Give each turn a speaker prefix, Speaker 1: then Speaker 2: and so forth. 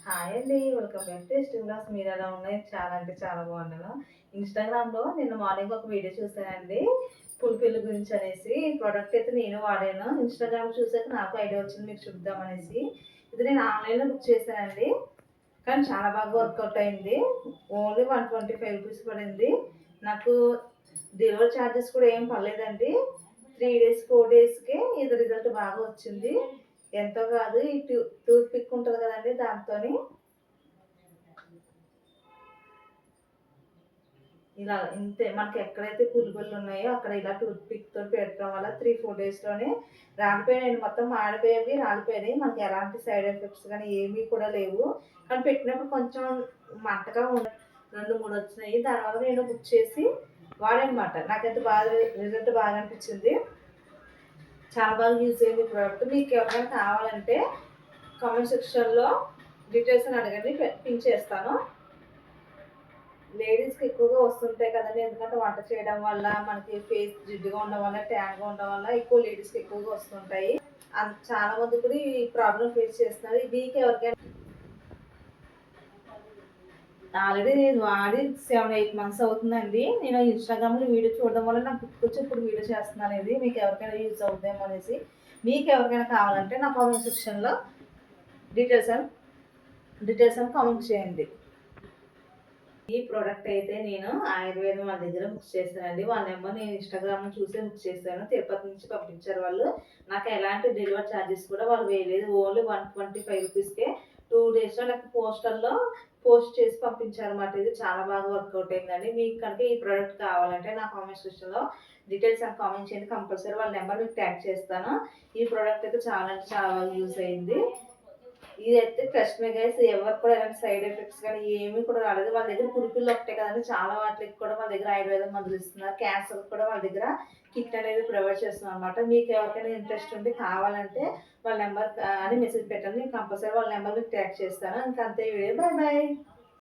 Speaker 1: Hi అండి. Welcome back to tasty vlogs. మీరెలా ఉన్నాయి? చాలా అంటే చాలా బాగున్నాను. ఇన్‌స్టాగ్రామ్‌లో నిన్న మార్నింగ్ ఒక వీడియో చూసానండి. పులిపిల్ల గురించి అనేసి. ఈ ప్రొడక్ట్ అయితే నేను వాడాను. ఇన్‌స్టాగ్రామ్‌లో చూసాక నాకు ఐడియా వచ్చింది మీకు చూద్దామనేసి. ఇది నేను ఆన్‌లైన్‌లో బుక్ చేశానండి. కానీ చాలా బాగా వర్కౌట్ అయింది. ఓన్లీ రూ. 125 పడింది. నాకు డెలివరీ చార్జెస్ కూడా ఏం పడలేదండి. 3 డేస్, 4 డేస్‌కే ఇది రిజల్ట్ బాగా వచ్చింది. ఎంతో కాదు ఈ టూత్ పిక్ ఉంటది కదండీ! దాంతోని ఇలా ఇంతే మనకి ఎక్కడైతే పులుగులు ఉన్నాయో అక్కడ ఇలా టూత్ పిక్‌తో పెట్టడం వల్ల 3, 4 డేస్‌లోనే రాలిపోయాయండి. మొత్తం మాడిపోయేవి, రాలిపోయినాయి. మనకి ఎలాంటి సైడ్ ఎఫెక్ట్స్ గానీ ఏమీ కూడా లేవు. కానీ పెట్టినప్పుడు కొంచెం మంటగా 2, 3 వచ్చినాయి. దానివల్ల నేను బుక్ చేసి వాడానమాట. నాకైతే బాగా రిజల్ట్ బాగా అనిపించింది. చాలా బాగా యూజ్ అయింది ప్రోడక్ట్. మీకు ఎవరికైనా కావాలంటే కామెంట్ సెక్షన్‌లో డీటెయిల్స్ అని అడగండి. పిన్ చేస్తాను. లేడీస్‌కి ఎక్కువగా వస్తుంటాయి కదండీ! ఎందుకంటే వంట చేయడం వల్ల మనకి ఫేస్ జిడ్డుగా ఉండడం వల్ల, ట్యాన్‌గా ఉండడం వల్ల ఎక్కువ లేడీస్‌కి ఎక్కువగా వస్తుంటాయి. చాలా మంది కూడా ఈ ప్రాబ్లమ్ ఫేస్ చేస్తున్నారు. మీకు ఎవరికైనా ఆల్రెడీ నేను వాడి 7, 8 మంత్స్ అవుతుందండి. నేను ఇన్‌స్టాగ్రామ్‌లో వీడియో చూడడం వల్ల నాకు గుర్తుకొచ్చి ఇప్పుడు వీడియో చేస్తున్నాను ఇది. మీకు ఎవరికైనా యూజ్ అవుద్దేమో అనేసి. మీకు ఎవరికైనా కావాలంటే నా కామెంట్ సెక్షన్‌లో డీటెయిల్స్ అని డీటెయిల్స్ అని కామెంట్ చేయండి. ఈ ప్రోడక్ట్ అయితే నేను ఆయుర్వేదం వాళ్ళ దగ్గర బుక్ చేశానండి. వాళ్ళ నెంబర్ నేను ఇన్‌స్టాగ్రామ్‌లో చూసే బుక్ చేశాను. తిరుపతి నుంచి పంపించారు వాళ్ళు. నాకు ఎలాంటి డెలివరీ చార్జెస్ కూడా వాళ్ళు వేయలేదు. ఓన్లీ రూ. 125కే 2 డేస్‌లో నాకు పోస్టల్‌లో పోస్ట్ చేసి పంపించారన్నమాట. ఇది చాలా బాగా వర్కౌట్ అయిందండి. మీకు కనుక ఈ ప్రోడక్ట్ కావాలంటే నా కామెంట్ సెక్షన్‌లో డీటెయిల్స్ అని కామెంట్ చేయండి. కంపల్సరీ వాళ్ళ నెంబర్ మీకు ట్యాగ్ చేస్తాను. ఈ ప్రోడక్ట్ అయితే చాలా అంటే చాలా యూజ్ అయింది. ఇదైతే ట్రస్ట్ మీ గైస్ ఎవరికి కూడా ఎలాంటి సైడ్ ఎఫెక్ట్స్ కానీ ఏమీ కూడా రాలేదు. వాళ్ళ దగ్గర కురిపిల్లు ఒకటే కదండి చాలా వాటికి కూడా వాళ్ళ దగ్గర ఆయుర్వేదం మందులు ఇస్తున్నారు. క్యాన్సర్ కూడా వాళ్ళ దగ్గర కిట్ అనేది ప్రొవైడ్ చేస్తున్నాం అనమాట. మీకు ఎవరికైనా ఇంట్రెస్ట్ ఉండి కావాలంటే వాళ్ళ నెంబర్ అని మెసేజ్ పెట్టండి. నేను కంపల్సరీ వాళ్ళ నెంబర్ మీకు ట్యాగ్ చేస్తాను. ఇంకా అంతే వీడియో. Bye bye.